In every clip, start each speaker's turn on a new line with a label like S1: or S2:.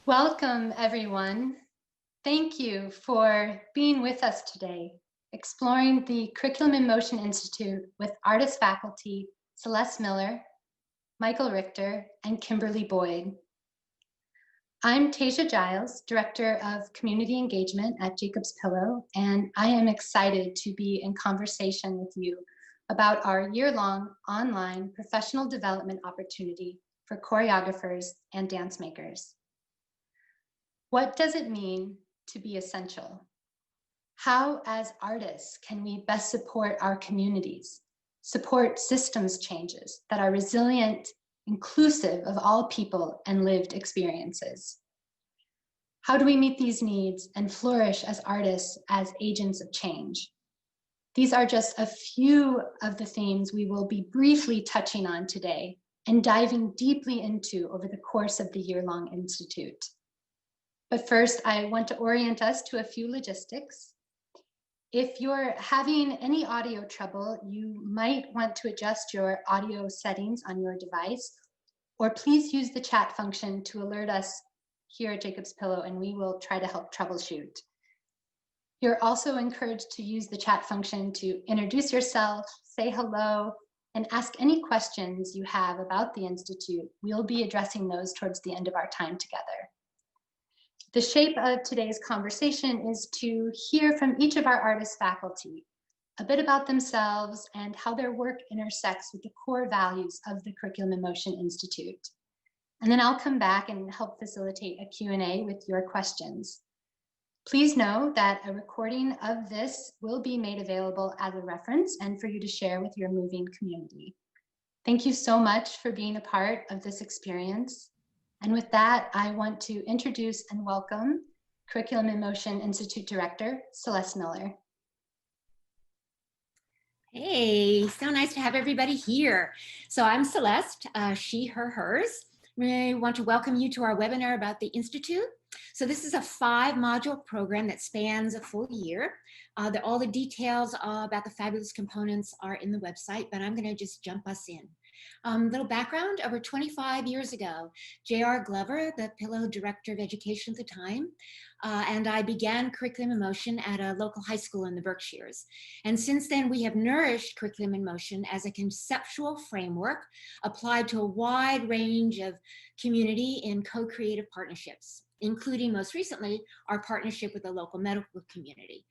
S1: Welcome, everyone. Thank you for being with us today, exploring the Curriculum in Motion Institute with Artist Faculty Celeste Miller, Michael Richter, and Kimberli Boyd. I'm Tasia Giles, Director of Community Engagement at Jacob's Pillow, and I am excited to be in conversation with you about our year-long online professional development opportunity for choreographers and dance makers. What does it mean to be essential? How, as artists, can we best support our communities, support systems changes that are resilient, inclusive of all people and lived experiences? How do we meet these needs and flourish as artists, as agents of change? These are just a few of the themes we will be briefly touching on today and diving deeply into over the course of the year-long institute. But first, I want to orient us to a few logistics. If you're having any audio trouble, you might want to adjust your audio settings on your device, or please use the chat function to alert us here at Jacob's Pillow, and we will try to help troubleshoot. You're also encouraged to use the chat function to introduce yourself, say hello, and ask any questions you have about the Institute. We'll be addressing those towards the end of our time together. The shape of today's conversation is to hear from each of our artist faculty a bit about themselves and how their work intersects with the core values of the Curriculum in Motion Institute. And then I'll come back and help facilitate a Q&A with your questions. Please know that a recording of this will be made available as a reference and for you to share with your moving community. Thank you so much for being a part of this experience. And with that, I want to introduce and welcome Curriculum in Motion Institute Director, Celeste Miller.
S2: Hey, so nice to have everybody here. So I'm Celeste, she, her, hers. We want to welcome you to our webinar about the Institute. So this is a 5-module program that spans a full year. All the details about the fabulous components are in the website, but I'm going to just jump us in. Little background, over 25 years ago, J.R. Glover, the Pillow Director of Education at the time, and I began Curriculum in Motion at a local high school in the Berkshires. And since then, we have nourished Curriculum in Motion as a conceptual framework applied to a wide range of community and co-creative partnerships, including most recently, our partnership with the local medical community.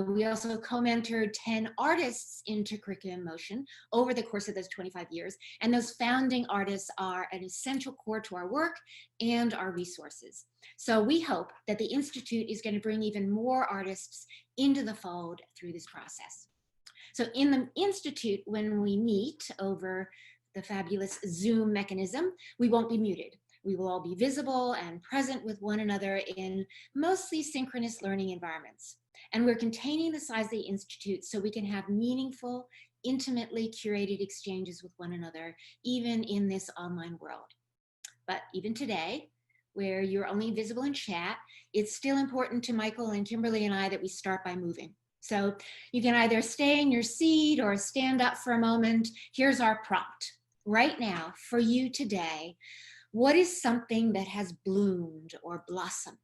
S2: We also co-mentored 10 artists into Curriculum in Motion over the course of those 25 years, and those founding artists are an essential core to our work and our resources. So we hope that the Institute is going to bring even more artists into the fold through this process. So in the Institute, when we meet over the fabulous Zoom mechanism, we won't be muted. We will all be visible and present with one another in mostly synchronous learning environments. And we're containing the size of the Institute so we can have meaningful, intimately curated exchanges with one another, even in this online world. But even today, where you're only visible in chat, it's still important to Michael and Kimberli and I that we start by moving. So you can either stay in your seat or stand up for a moment. Here's our prompt. Right now, for you today, what is something that has bloomed or blossomed?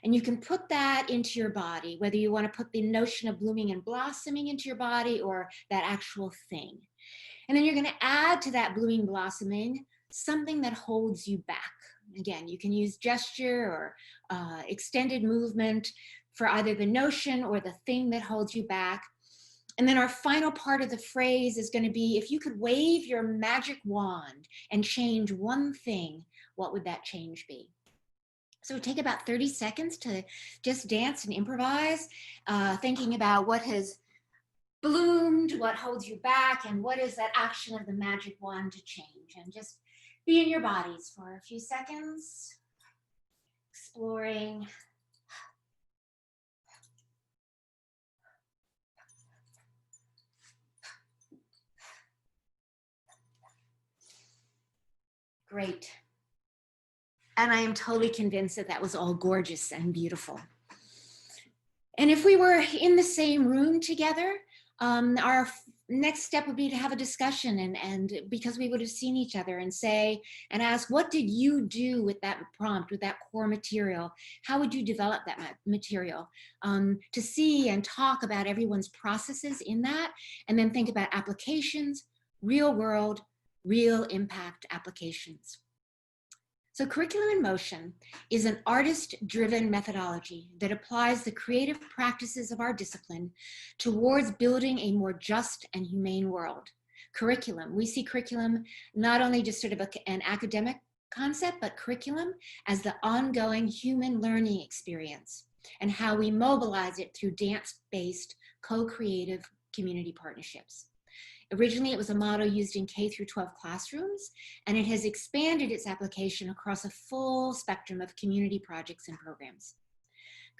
S2: And you can put that into your body, whether you want to put the notion of blooming and blossoming into your body or that actual thing. And then you're going to add to that blooming, blossoming, something that holds you back. Again, you can use gesture or extended movement for either the notion or the thing that holds you back. And then our final part of the phrase is going to be, if you could wave your magic wand and change one thing, what would that change be? So take about 30 seconds to just dance and improvise, thinking about what has bloomed, what holds you back, and what is that action of the magic wand to change. And just be in your bodies for a few seconds, exploring. Great. And I am totally convinced that that was all gorgeous and beautiful. And if we were in the same room together, our next step would be to have a discussion, and because we would have seen each other, and say and ask, what did you do with that prompt, with that core material? How would you develop that material? To see and talk about everyone's processes in that, and then think about applications, real world, real impact applications. So Curriculum in Motion is an artist-driven methodology that applies the creative practices of our discipline towards building a more just and humane world. Curriculum, we see curriculum not only just sort of an academic concept, but curriculum as the ongoing human learning experience and how we mobilize it through dance-based co-creative community partnerships. Originally, it was a model used in K through 12 classrooms, and it has expanded its application across a full spectrum of community projects and programs.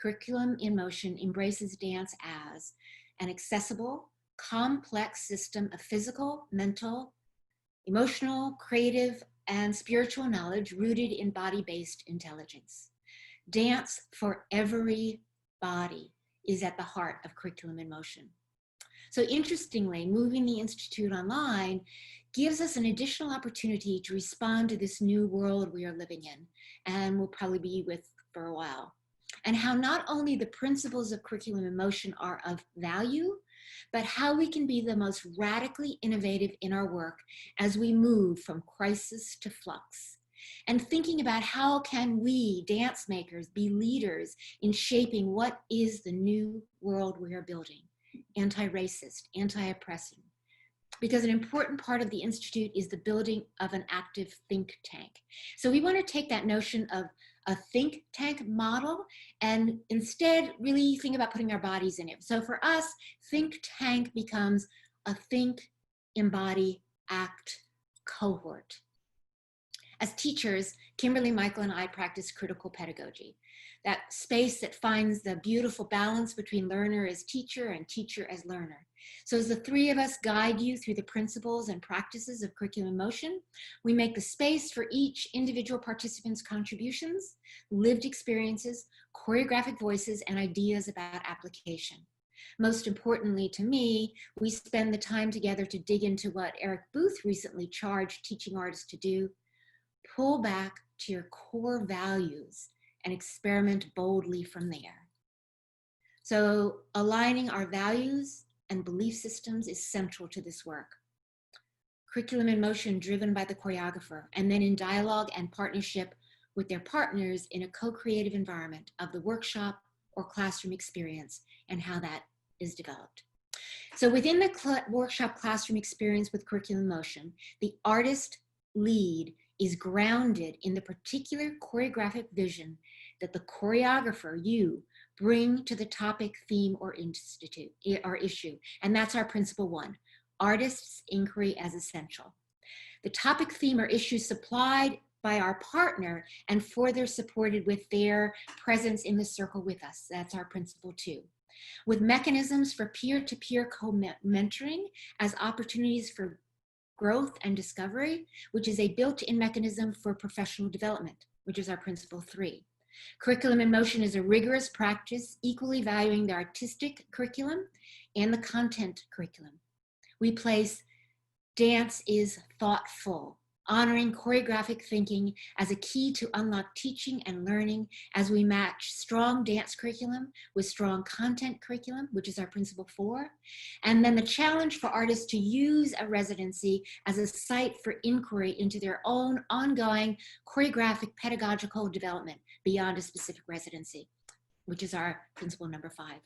S2: Curriculum in Motion embraces dance as an accessible, complex system of physical, mental, emotional, creative, and spiritual knowledge rooted in body-based intelligence. Dance for every body is at the heart of Curriculum in Motion. So interestingly, moving the Institute online gives us an additional opportunity to respond to this new world we are living in and will probably be with for a while. And how not only the principles of Curriculum in Motion are of value, but how we can be the most radically innovative in our work as we move from crisis to flux. And thinking about how can we, dance makers, be leaders in shaping what is the new world we are building. Anti-racist, anti-oppressive, because an important part of the Institute is the building of an active think tank. So we want to take that notion of a think tank model and instead really think about putting our bodies in it. So for us, think tank becomes a think, embody, act cohort. As teachers, Kimberli, Michael, and I practice critical pedagogy, that space that finds the beautiful balance between learner as teacher and teacher as learner. So as the three of us guide you through the principles and practices of Curriculum in Motion, we make the space for each individual participant's contributions, lived experiences, choreographic voices, and ideas about application. Most importantly to me, we spend the time together to dig into what Eric Booth recently charged teaching artists to do: pull back to your core values and experiment boldly from there. So aligning our values and belief systems is central to this work. Curriculum in Motion driven by the choreographer, and then in dialogue and partnership with their partners in a co-creative environment of the workshop or classroom experience and how that is developed. So within the workshop classroom experience with Curriculum in Motion, the artist lead is grounded in the particular choreographic vision that the choreographer, you, bring to the topic, theme, or issue. And that's our principle one, artist's inquiry as essential. The topic, theme, or issue supplied by our partner and further supported with their presence in the circle with us. That's our principle two. With mechanisms for peer-to-peer co-mentoring as opportunities for growth and discovery, which is a built-in mechanism for professional development, which is our principle three. Curriculum in Motion is a rigorous practice, equally valuing the artistic curriculum and the content curriculum. We place dance is thoughtful, honoring choreographic thinking as a key to unlock teaching and learning as we match strong dance curriculum with strong content curriculum, which is our principle four. And then the challenge for artists to use a residency as a site for inquiry into their own ongoing choreographic pedagogical development beyond a specific residency, which is our principle number five.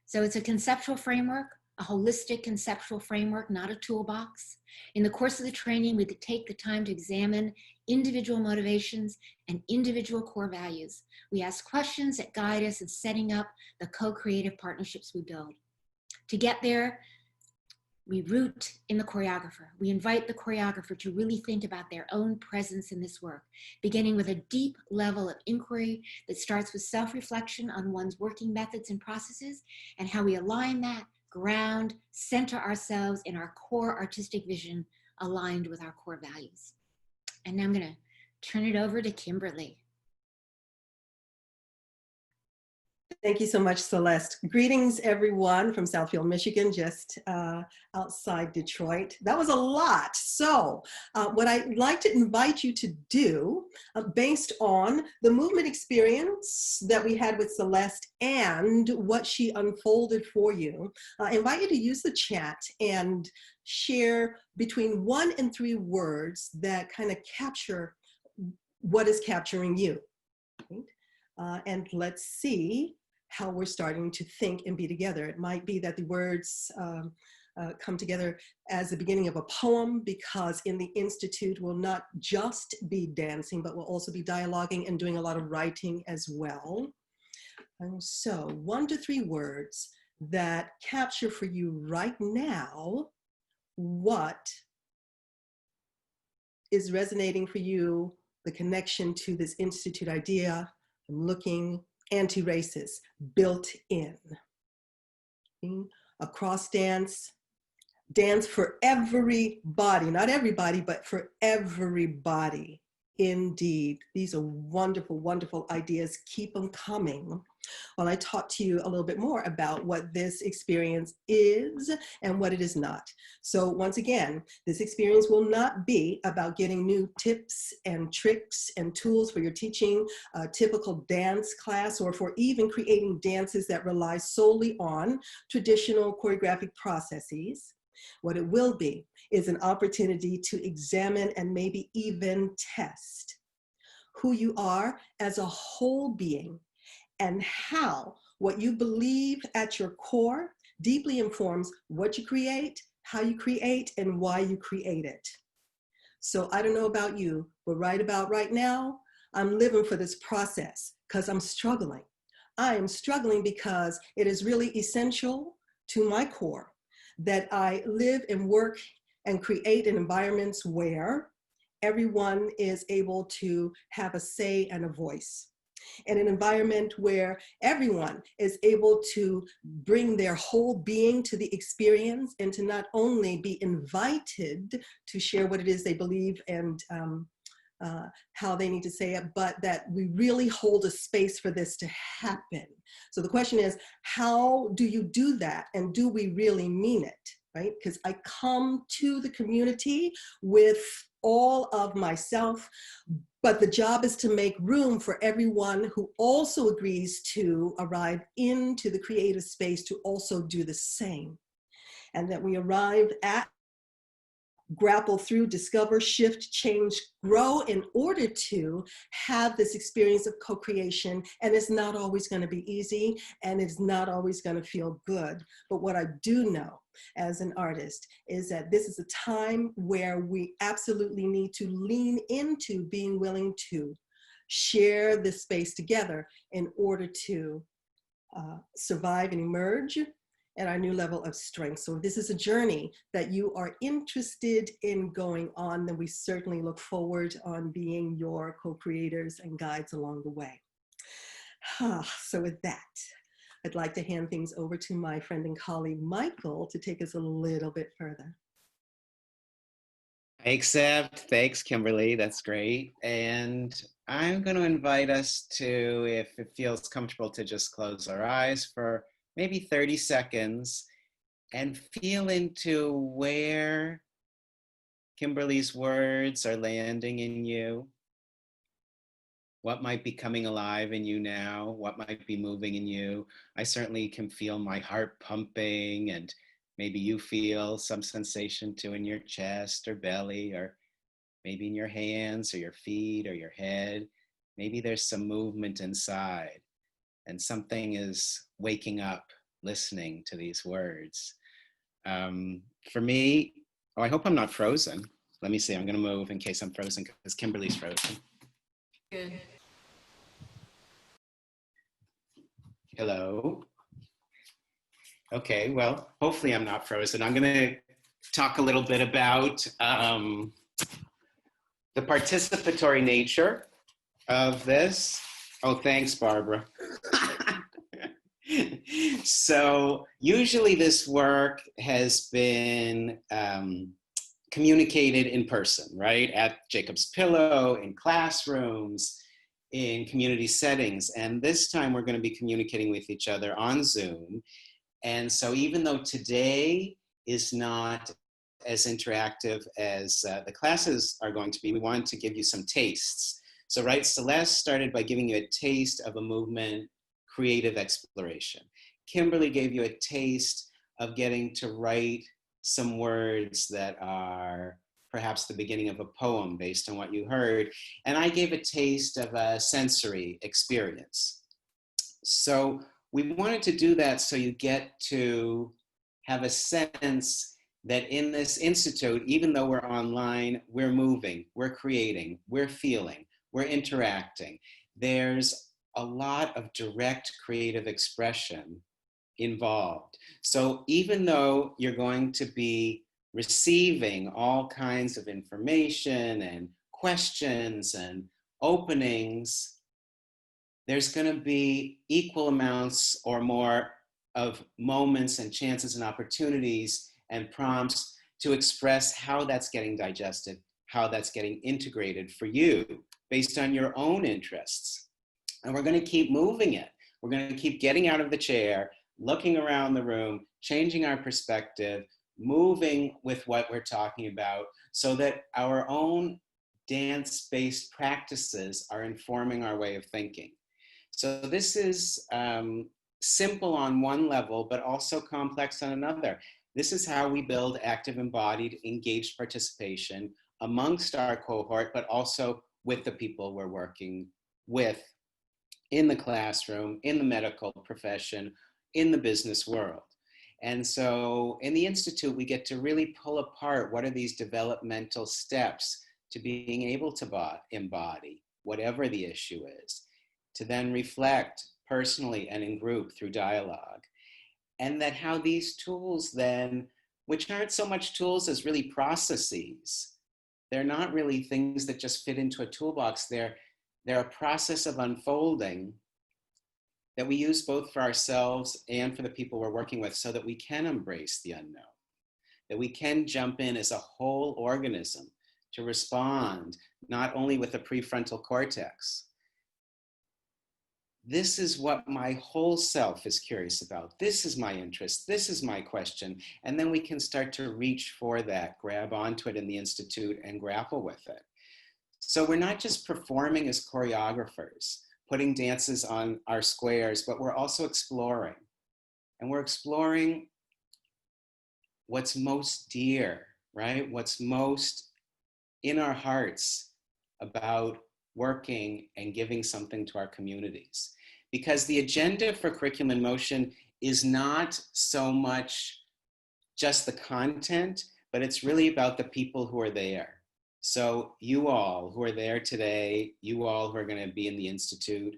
S2: So it's a conceptual framework, a holistic conceptual framework, not a toolbox. In the course of the training, we take the time to examine individual motivations and individual core values. We ask questions that guide us in setting up the co-creative partnerships we build. To get there, we root in the choreographer. We invite the choreographer to really think about their own presence in this work, beginning with a deep level of inquiry that starts with self-reflection on one's working methods and processes and how we align that, ground, center ourselves in our core artistic vision aligned with our core values. And now I'm going to turn it over to Kimberli.
S3: Thank you so much, Celeste. Greetings, everyone from Southfield, Michigan, just outside Detroit. That was a lot. So what I'd like to invite you to do, based on the movement experience that we had with Celeste and what she unfolded for you, I invite you to use the chat and share between 1 and 3 words that kind of capture what is capturing you. Right? And let's see how we're starting to think and be together. It might be that the words come together as the beginning of a poem, because in the Institute we'll not just be dancing, but we'll also be dialoguing and doing a lot of writing as well. And so 1 to 3 words that capture for you right now what is resonating for you, the connection to this Institute idea. I'm looking anti-racist, built in. A cross dance, dance for everybody, not everybody, but for everybody. Indeed, these are wonderful, wonderful ideas. Keep them coming while I talk to you a little bit more about what this experience is and what it is not. So once again, this experience will not be about getting new tips and tricks and tools for your teaching a typical dance class, or for even creating dances that rely solely on traditional choreographic processes. What it will be is an opportunity to examine and maybe even test who you are as a whole being, and how what you believe at your core deeply informs what you create, how you create, and why you create it. So I don't know about you, but right about right now, I'm living for this process because I'm struggling. I am struggling because it is really essential to my core that I live and work and create in environments where everyone is able to have a say and a voice. In an environment where everyone is able to bring their whole being to the experience, and to not only be invited to share what it is they believe and how they need to say it, but that we really hold a space for this to happen. So the question is, how do you do that? And do we really mean it, right? Because I come to the community with all of myself, but the job is to make room for everyone who also agrees to arrive into the creative space to also do the same. And that we arrive at, grapple through, discover, shift, change, grow in order to have this experience of co-creation. And it's not always going to be easy, and it's not always going to feel good. But what I do know as an artist is that this is a time where we absolutely need to lean into being willing to share this space together in order to survive and emerge at our new level of strength. So if this is a journey that you are interested in going on, then we certainly look forward on being your co-creators and guides along the way. So with that, I'd like to hand things over to my friend and colleague, Michael, to take us a little bit further.
S4: I accept. Thanks, Kimberly. That's great. And I'm going to invite us to, if it feels comfortable, to just close our eyes for maybe 30 seconds and feel into where Kimberly's words are landing in you. What might be coming alive in you now? What might be moving in you? I certainly can feel my heart pumping, and maybe you feel some sensation too in your chest or belly, or maybe in your hands or your feet or your head. Maybe there's some movement inside, and something is waking up listening to these words. For me, I hope I'm not frozen. Let me see, I'm gonna move in case I'm frozen because Kimberly's frozen.
S5: Good.
S4: Hello. Okay, well, hopefully I'm not frozen. I'm gonna talk a little bit about the participatory nature of this. Oh, thanks, Barbara. So usually this work has been communicated in person, right? At Jacob's Pillow, in classrooms, in community settings. And this time we're going to be communicating with each other on Zoom. And so even though today is not as interactive as the classes are going to be, we wanted to give you some tastes. So right, Celeste started by giving you a taste of a movement, creative exploration. Kimberli gave you a taste of getting to write some words that are perhaps the beginning of a poem based on what you heard. And I gave a taste of a sensory experience. So we wanted to do that so you get to have a sense that in this institute, even though we're online, we're moving, we're creating, we're feeling, we're interacting. There's a lot of direct creative expression involved. So even though you're going to be receiving all kinds of information and questions and openings, there's going to be equal amounts or more of moments and chances and opportunities and prompts to express how that's getting digested, how that's getting integrated for you based on your own interests. And we're going to keep moving it. We're going to keep getting out of the chair, looking around the room, changing our perspective, moving with what we're talking about so that our own dance-based practices are informing our way of thinking. So this is simple on one level, but also complex on another. This is how we build active, embodied, engaged participation amongst our cohort, but also with the people we're working with in the classroom, in the medical profession, in the business world. And so in the Institute, we get to really pull apart what are these developmental steps to being able to embody whatever the issue is, to then reflect personally and in group through dialogue. And that how these tools then, which aren't so much tools as really processes, they're not really things that just fit into a toolbox. They're a process of unfolding that we use both for ourselves and for the people we're working with so that we can embrace the unknown, that we can jump in as a whole organism to respond, not only with the prefrontal cortex. This is what my whole self is curious about. This is my interest. This is my question. And then we can start to reach for that, grab onto it in the Institute and grapple with it. So we're not just performing as choreographers, putting dances on our squares, but we're also exploring. And we're exploring what's most dear, right? What's most in our hearts about working and giving something to our communities. Because the agenda for Curriculum in Motion is not so much just the content, but it's really about the people who are there. So you all who are there today, you all who are going to be in the Institute,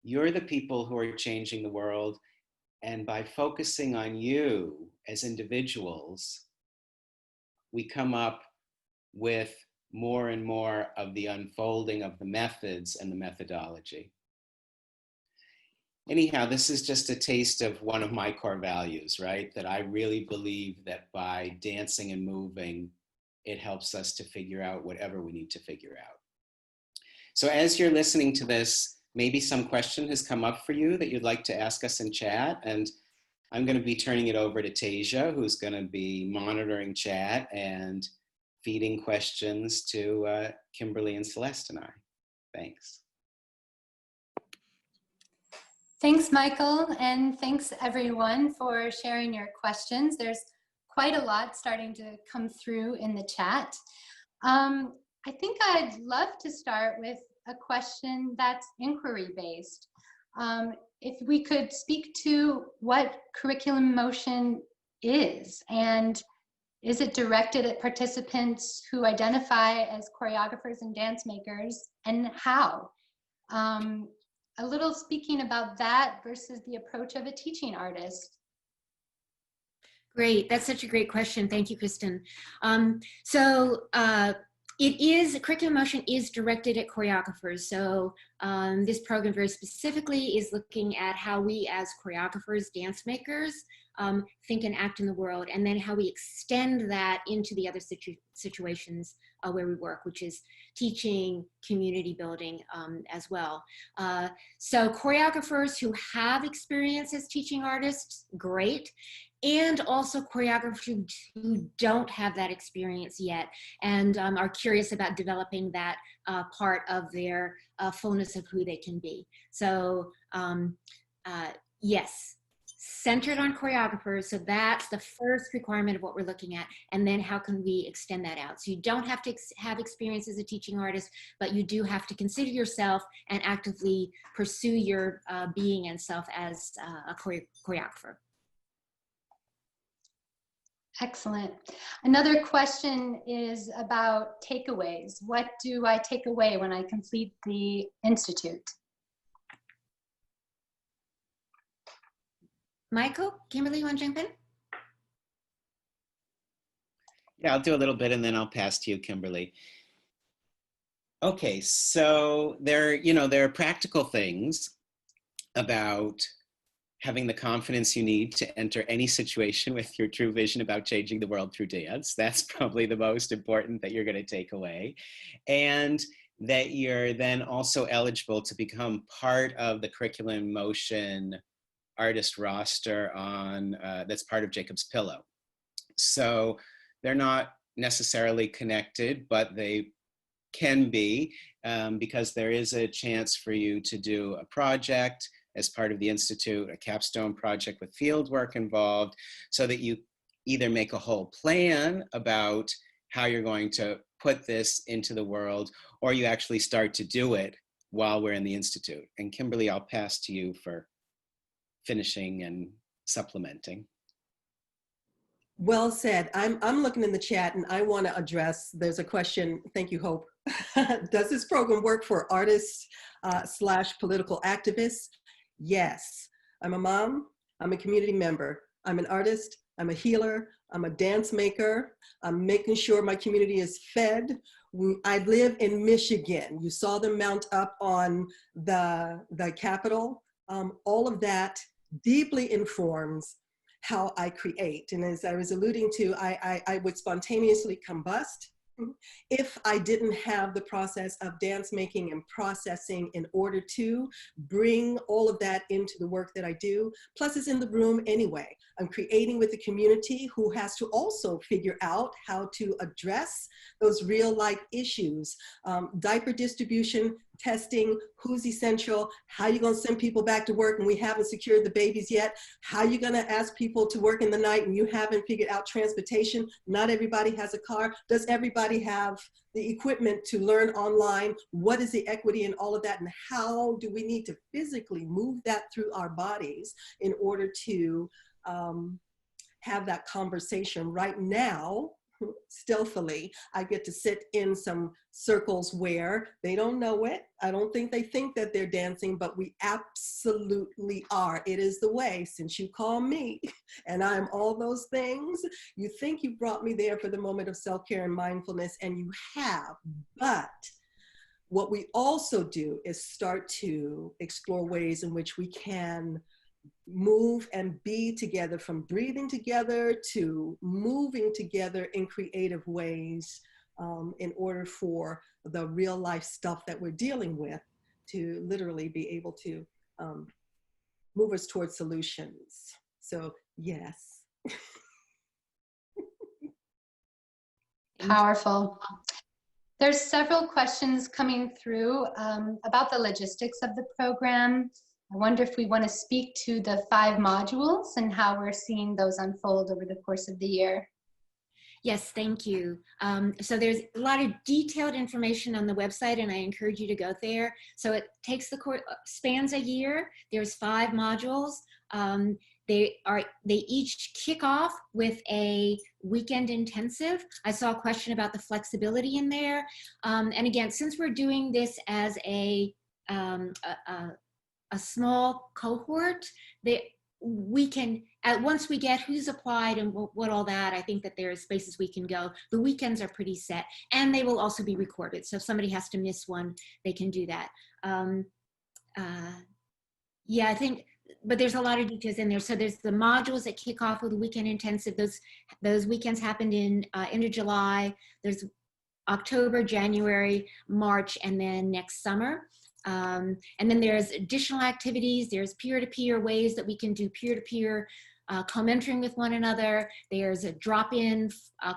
S4: you're the people who are changing the world. And by focusing on you as individuals, we come up with more and more of the unfolding of the methods and the methodology. Anyhow, this is just a taste of one of my core values, right? That I really believe that by dancing and moving, it helps us to figure out whatever we need to figure out. So as you're listening to this, maybe some question has come up for you that you'd like to ask us in chat. And I'm going to be turning it over to Tasia, who's going to be monitoring chat and feeding questions to Kimberli and Celeste and I. Thanks.
S1: Thanks, Michael, and thanks everyone for sharing your questions. There's quite a lot starting to come through in the chat. I think I'd love to start with a question that's inquiry-based. If we could speak to what Curriculum in Motion is, and is it directed at participants who identify as choreographers and dance makers, and how? A little speaking about that versus the approach of a teaching artist.
S2: Great, that's such a great question. Thank you, Kristen. Curriculum in Motion is directed at choreographers. So this program very specifically is looking at how we as choreographers, dance makers, think and act in the world, and then how we extend that into the other situations where we work, which is teaching, community building as well. So choreographers who have experience as teaching artists, great. And also choreographers who don't have that experience yet and are curious about developing that part of their fullness of who they can be. So yes, centered on choreographers. So that's the first requirement of what we're looking at. And then how can we extend that out? So you don't have to have experience as a teaching artist, but you do have to consider yourself and actively pursue your being and self as a choreographer.
S1: Excellent. Another question is about takeaways. What do I take away when I complete the Institute?
S2: Michael, Kimberli, you want to jump in?
S4: Yeah, I'll do a little bit and then I'll pass to you, Kimberli. Okay, so there are practical things about having the confidence you need to enter any situation with your true vision about changing the world through dance. That's probably the most important that you're going to take away. And that you're then also eligible to become part of the Curriculum in Motion artist roster on that's part of Jacob's Pillow. So they're not necessarily connected, but they can be because there is a chance for you to do a project as part of the Institute, a capstone project with field work involved, so that you either make a whole plan about how you're going to put this into the world, or you actually start to do it while we're in the Institute. And Kimberli, I'll pass to you for finishing and supplementing.
S3: Well said. I'm looking in the chat and I want to address, there's a question, thank you, Hope. Does this program work for artists / political activists? Yes. I'm a mom, I'm a community member, I'm an artist, I'm a healer, I'm a dance maker, I'm making sure my community is fed. I live in Michigan. You saw them mount up on the Capitol. All of that deeply informs how I create. And as I was alluding to, I would spontaneously combust if I didn't have the process of dance making and processing in order to bring all of that into the work that I do. Plus it's in the room anyway. I'm creating with the community who has to also figure out how to address those real life issues. Diaper distribution, testing, who's essential, how you gonna send people back to work and we haven't secured the babies yet, how you gonna ask people to work in the night and you haven't figured out transportation, not everybody has a car, does everybody have the equipment to learn online, what is the equity in all of that, and how do we need to physically move that through our bodies in order to have that conversation. Right now, stealthily, I get to sit in some circles where they don't know it. I don't think they think that they're dancing, but we absolutely are. It is the way. Since you call me and I'm all those things, you think you brought me there for the moment of self-care and mindfulness, and you have. But what we also do is start to explore ways in which we can move and be together, from breathing together to moving together in creative ways in order for the real life stuff that we're dealing with to literally be able to move us towards solutions. So yes.
S1: Powerful. There's several questions coming through about the logistics of the program. I wonder if we want to speak to the 5 modules and how we're seeing those unfold over the course of the year.
S2: Yes, thank you. So there's a lot of detailed information on the website, and I encourage you to go there. So it takes the course, spans a year. There's 5 modules. They each kick off with a weekend intensive. I saw a question about the flexibility in there. And again, since we're doing this as a small cohort, we can, once we get who's applied and what all that, I think that there are spaces we can go. The weekends are pretty set, and they will also be recorded. So if somebody has to miss one, they can do that. Yeah, I think, but there's a lot of details in there. So there's the modules that kick off with the weekend intensive. Those weekends happened in end of July. There's October, January, March, and then next summer. And then there's additional activities. There's peer-to-peer ways that we can do peer-to-peer co-mentoring with one another. There's a drop-in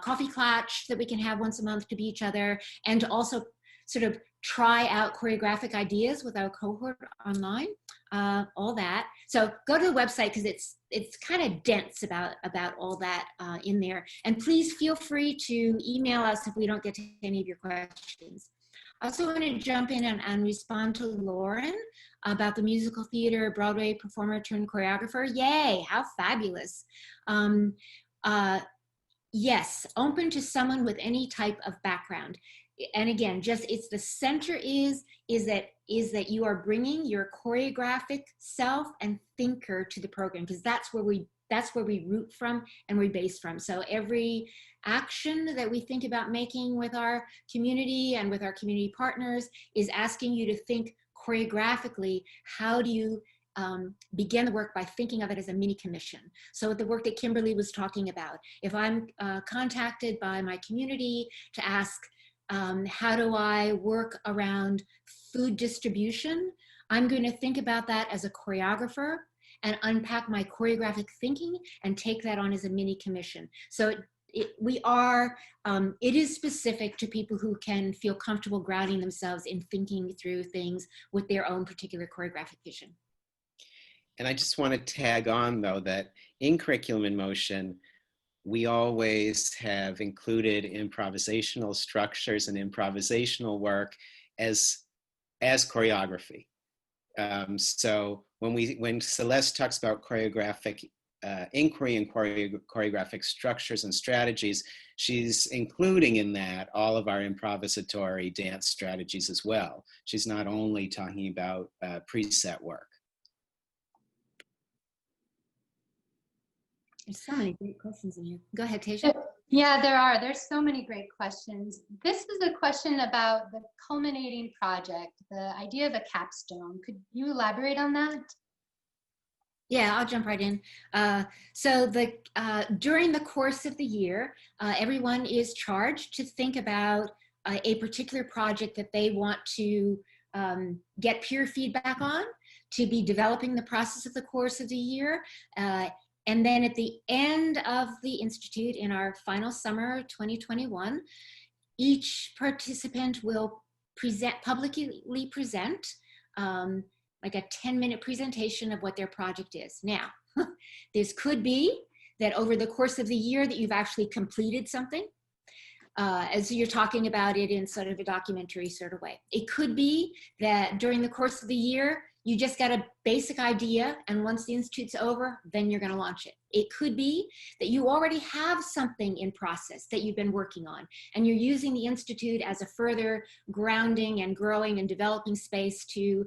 S2: coffee clutch that we can have once a month to be each other, and to also sort of try out choreographic ideas with our cohort online, all that. So go to the website because it's kind of dense about all that in there. And please feel free to email us if we don't get to any of your questions. I also want to jump in and respond to Lauren about the musical theater Broadway performer turned choreographer. Yay, how fabulous. Yes, open to someone with any type of background. And again, just it's the center is that you are bringing your choreographic self and thinker to the program, because that's where we root from and we base from. So every action that we think about making with our community and with our community partners is asking you to think choreographically. How do you begin the work by thinking of it as a mini commission? So the work that Kimberli was talking about, if I'm contacted by my community to ask, how do I work around food distribution? I'm going to think about that as a choreographer and unpack my choreographic thinking and take that on as a mini commission. So it is specific to people who can feel comfortable grounding themselves in thinking through things with their own particular choreographic vision.
S4: And I just want to tag on, though, that in Curriculum in Motion, we always have included improvisational structures and improvisational work as choreography. So when Celeste talks about choreographic inquiry and choreographic structures and strategies, she's including in that all of our improvisatory dance strategies as well. She's not only talking about preset work.
S2: There's so many great questions in here. Go ahead, Tasia.
S1: Yeah, there are. There's so many great questions. This is a question about the culminating project, the idea of a capstone. Could you elaborate on that?
S2: Yeah, I'll jump right in. So during the course of the year, everyone is charged to think about a particular project that they want to get peer feedback on, to be developing the process of the course of the year. And then at the end of the Institute, in our final summer 2021, each participant will publicly present like a 10-minute presentation of what their project is. Now, this could be that over the course of the year that you've actually completed something, as you're talking about it in sort of a documentary sort of way. It could be that during the course of the year, you just got a basic idea, and once the Institute's over, then you're going to launch it. It could be that you already have something in process that you've been working on, and you're using the Institute as a further grounding and growing and developing space to,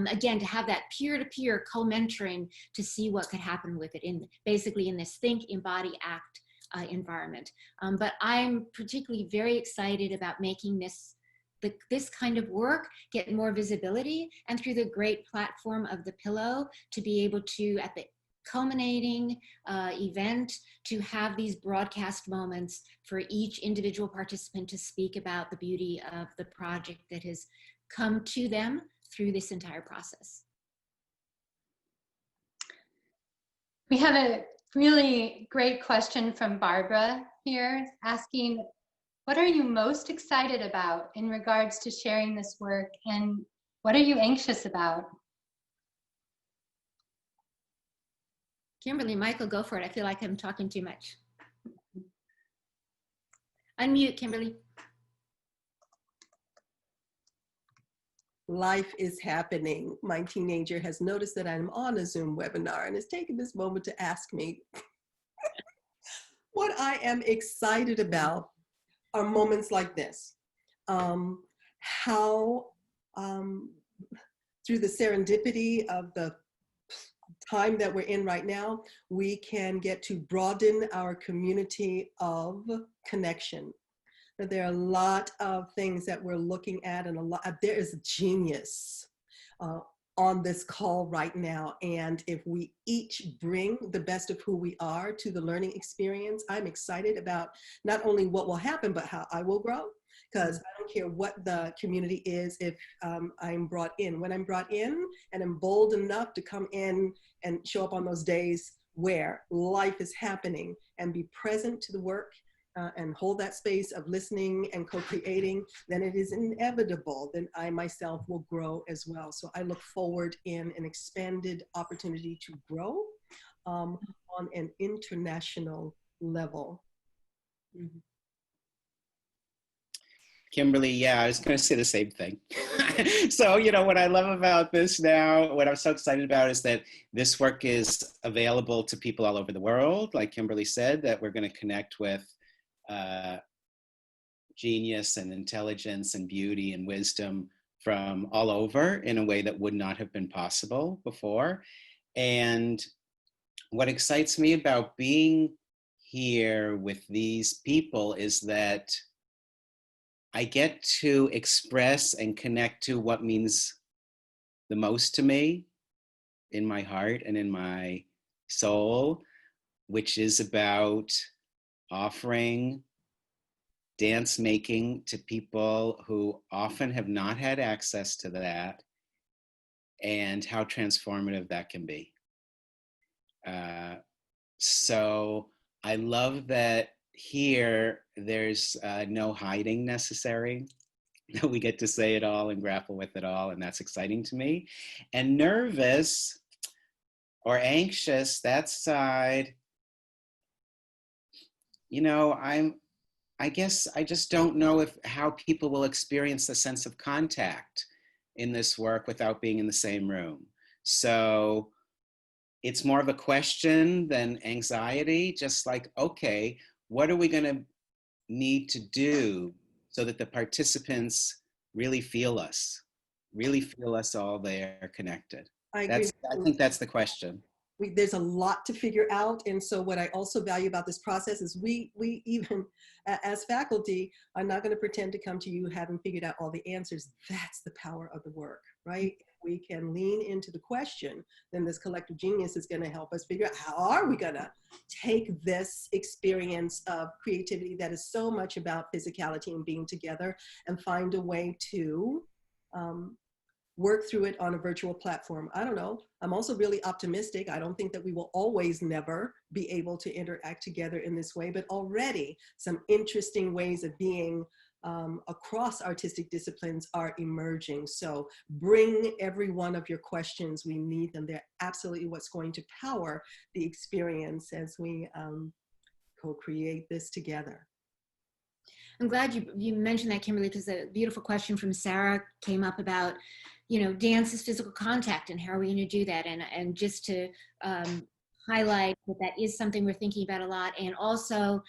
S2: again, to have that peer-to-peer co-mentoring to see what could happen with it basically in this think, embody, act environment. But I'm particularly very excited about making this kind of work get more visibility, and through the great platform of the Pillow to be able to, at the culminating event, to have these broadcast moments for each individual participant to speak about the beauty of the project that has come to them through this entire process.
S1: We have a really great question from Barbara here asking, what are you most excited about in regards to sharing this work, and what are you anxious about?
S2: Kimberli, Michael, go for it. I feel like I'm talking too much. Unmute, Kimberli.
S3: Life is happening. My teenager has noticed that I'm on a Zoom webinar and has taken this moment to ask me what I am excited about are moments like this. How through the serendipity of the time that we're in right now, we can get to broaden our community of connection. There are a lot of things that we're looking at, and there is genius on this call right now. And if we each bring the best of who we are to the learning experience, I'm excited about not only what will happen, but how I will grow. because I don't care what the community is if I'm brought in. When I'm brought in and I'm bold enough to come in and show up on those days where life is happening and be present to the work and hold that space of listening and co-creating, then it is inevitable. Then I myself will grow as well. So I look forward in an expanded opportunity to grow on an international level.
S2: Mm-hmm.
S4: Kimberly, yeah, I was going to say the same thing. So, you know, what I love about this now, what I'm so excited about is that this work is available to people all over the world. Like Kimberly said, that we're going to connect with genius and intelligence and beauty and wisdom from all over in a way that would not have been possible before. And what excites me about being here with these people is that I get to express and connect to what means the most to me in my heart and in my soul, which is about offering dance making to people who often have not had access to that, and how transformative that can be. So I love that here there's no hiding necessary. We get to say it all and grapple with it all, and that's exciting to me. And nervous or anxious, that side, you know, I guess I just don't know how people will experience the sense of contact in this work without being in the same room. So it's more of a question than anxiety, just like, okay, what are we going to need to do so that the participants really feel us all there connected?
S3: I agree.
S4: I think that's the question.
S3: There's a lot to figure out. And so what I also value about this process is we even as faculty are not going to pretend to come to you having figured out all the answers. That's the power of the work, right? If we can lean into the question, then this collective genius is going to help us figure out how are we going to take this experience of creativity that is so much about physicality and being together and find a way to work through it on a virtual platform. I don't know. I'm also really optimistic. I don't think that we will always never be able to interact together in this way, but already some interesting ways of being across artistic disciplines are emerging. So bring every one of your questions. We need them. They're absolutely what's going to power the experience as we co-create this together.
S2: I'm glad you mentioned that, Kimberly, because a beautiful question from Sarah came up about, you know, dance is physical contact and how are we going to do that? And just to highlight that is something we're thinking about a lot. And also,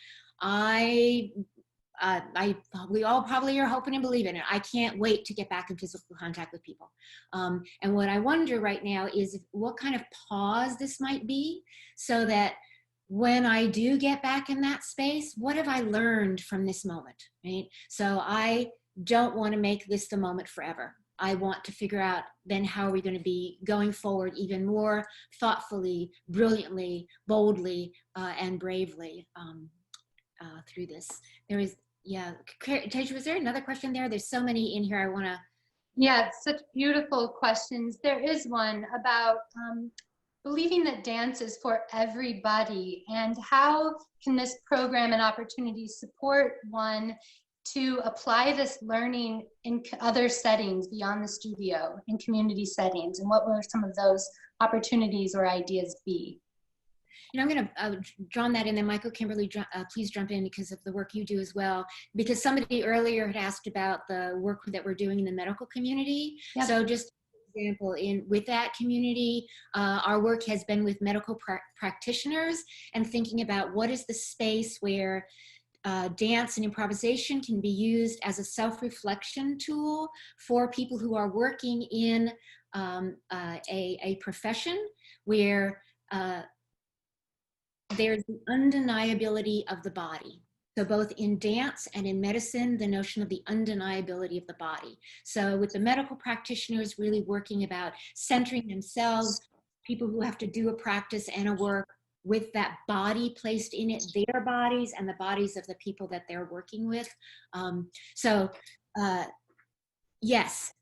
S2: we all probably are hoping and believing it. I can't wait to get back in physical contact with people. And what I wonder right now is what kind of pause this might be so that when I do get back in that space, what have I learned from this moment, right? So I don't want to make this the moment forever. I want to figure out then how are we going to be going forward even more thoughtfully, brilliantly, boldly, and bravely through this. There is, yeah, Teja, was there another question there? There's so many in here I want to.
S1: Yeah, such beautiful questions. There is one about believing that dance is for everybody, and how can this program and opportunity support one to apply this learning in other settings beyond the studio, in community settings, and what will some of those opportunities or ideas be?
S2: You know, I'm going to draw that in, and Michael, Kimberly, please jump in because of the work you do as well. Because somebody earlier had asked about the work that we're doing in the medical community. Yep. So just example, with that community, our work has been with medical practitioners and thinking about what is the space where dance and improvisation can be used as a self-reflection tool for people who are working in a profession where there's the undeniability of the body. So both in dance and in medicine, the notion of the undeniability of the body. So with the medical practitioners really working about centering themselves, people who have to do a practice and a work with that body placed in it, their bodies and the bodies of the people that they're working with. Yes.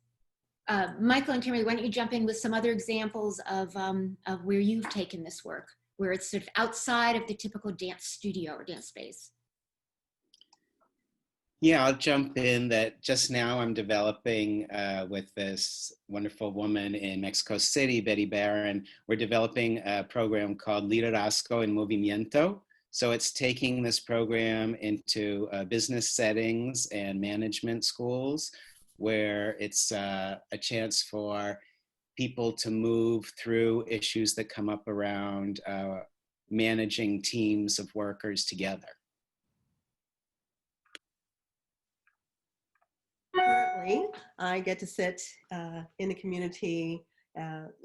S2: Michael and Kimberli, why don't you jump in with some other examples of where you've taken this work, where it's sort of outside of the typical dance studio or dance space?
S4: Yeah, I'll jump in that just now I'm developing with this wonderful woman in Mexico City, Betty Barron. We're developing a program called Liderazgo en Movimiento. So it's taking this program into business settings and management schools, where it's a chance for people to move through issues that come up around managing teams of workers together.
S3: Currently, I get to sit in a community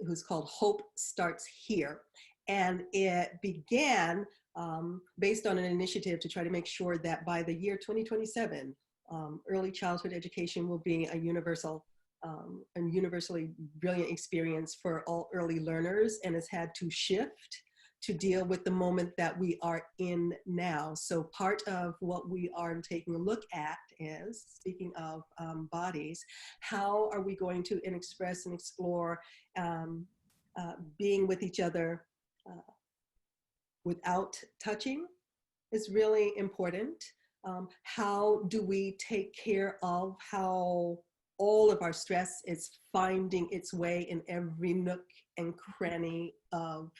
S3: who's called Hope Starts Here. And it began based on an initiative to try to make sure that by the year 2027, early childhood education will be a universally brilliant experience for all early learners, and has had to shift to deal with the moment that we are in now. So part of what we are taking a look at is, speaking of bodies, how are we going to express and explore being with each other without touching is really important. How do we take care of how all of our stress is finding its way in every nook and cranny of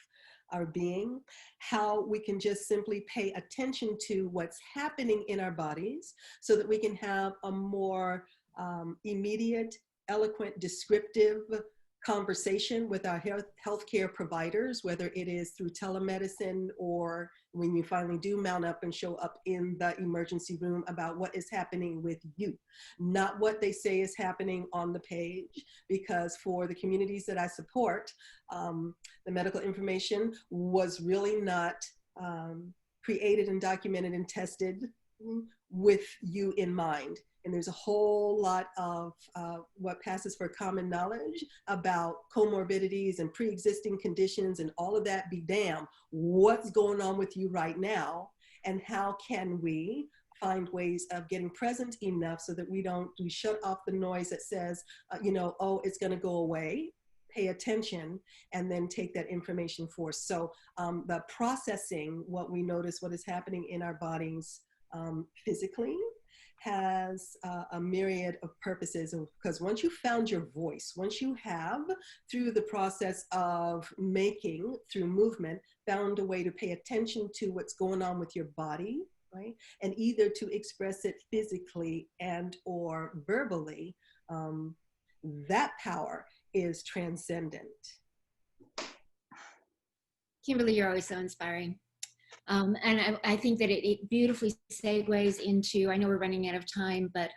S3: our being, how we can just simply pay attention to what's happening in our bodies so that we can have a more immediate, eloquent, descriptive conversation with our healthcare providers, whether it is through telemedicine or when you finally do mount up and show up in the emergency room, about what is happening with you, not what they say is happening on the page. Because for the communities that I support, the medical information was really not created and documented and tested with you in mind. And there's a whole lot of what passes for common knowledge about comorbidities and pre-existing conditions and all of that. Be damned, what's going on with you right now? And how can we find ways of getting present enough so that we shut off the noise that says, oh, it's gonna go away. Pay attention and then take that information forth. So the processing, what we notice, what is happening in our bodies physically, has a myriad of purposes. Because once you found your voice, once you have, through the process of making, through movement, found a way to pay attention to what's going on with your body, right? And either to express it physically and or verbally, that power is transcendent.
S2: Kimberli, you're always so inspiring. And I think that it beautifully segues into, I know we're running out of time, but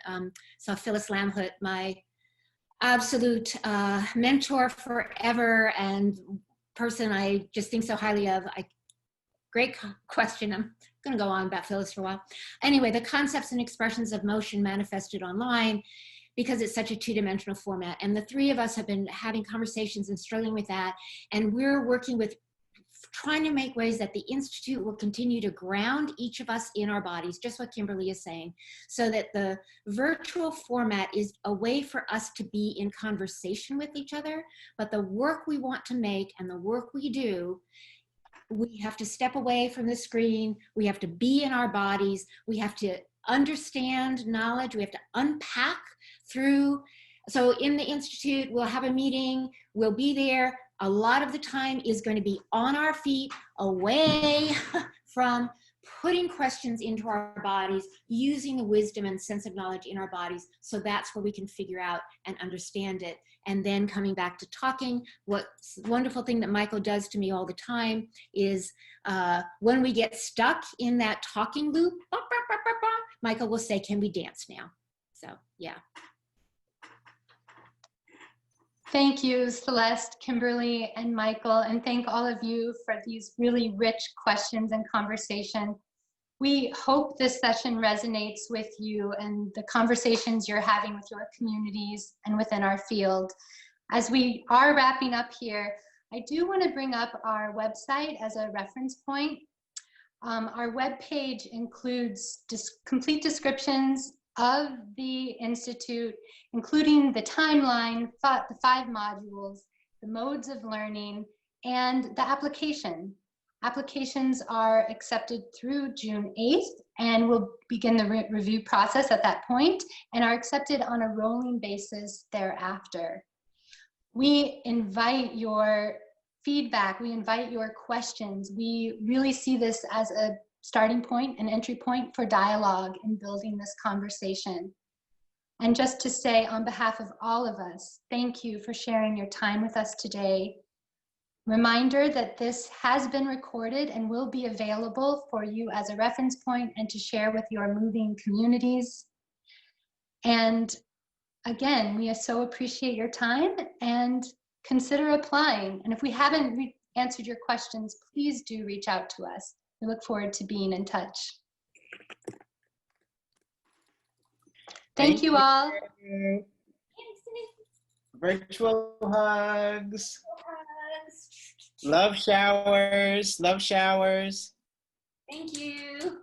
S2: so Phyllis Lamhout, my absolute mentor forever and person I just think so highly of. Great question. I'm going to go on about Phyllis for a while. Anyway, the concepts and expressions of motion manifested online, because it's such a two-dimensional format. And the three of us have been having conversations and struggling with that. And we're working with trying to make ways that the Institute will continue to ground each of us in our bodies, just what Kimberli is saying, so that the virtual format is a way for us to be in conversation with each other. But the work we want to make and the work we do, we have to step away from the screen. We have to be in our bodies. We have to understand knowledge. We have to unpack through. So in the Institute, we'll have a meeting. We'll be there. A lot of the time is going to be on our feet, away from putting questions into our bodies, using the wisdom and sense of knowledge in our bodies. So that's where we can figure out and understand it. And then coming back to talking, what's the wonderful thing that Michael does to me all the time is when we get stuck in that talking loop, Michael will say, can we dance now? So, yeah.
S1: Thank you, Celeste, Kimberli, and Michael, and thank all of you for these really rich questions and conversation. We hope this session resonates with you and the conversations you're having with your communities and within our field. As we are wrapping up here, I do want to bring up our website as a reference point. Our webpage includes complete descriptions of the Institute, including the timeline, the 5 modules, the modes of learning, and the application. Applications are accepted through June 8th, and we'll begin the review process at that point, and are accepted on a rolling basis thereafter. We invite your feedback, we invite your questions. We really see this as a starting point, an entry point for dialogue in building this conversation. And just to say on behalf of all of us, thank you for sharing your time with us today. Reminder that this has been recorded and will be available for you as a reference point and to share with your moving communities. And again, we so appreciate your time and consider applying. And if we haven't answered your questions, please do reach out to us. We look forward to being in touch. Thank you all.
S4: Virtual hugs. Love showers. Love showers.
S2: Thank you.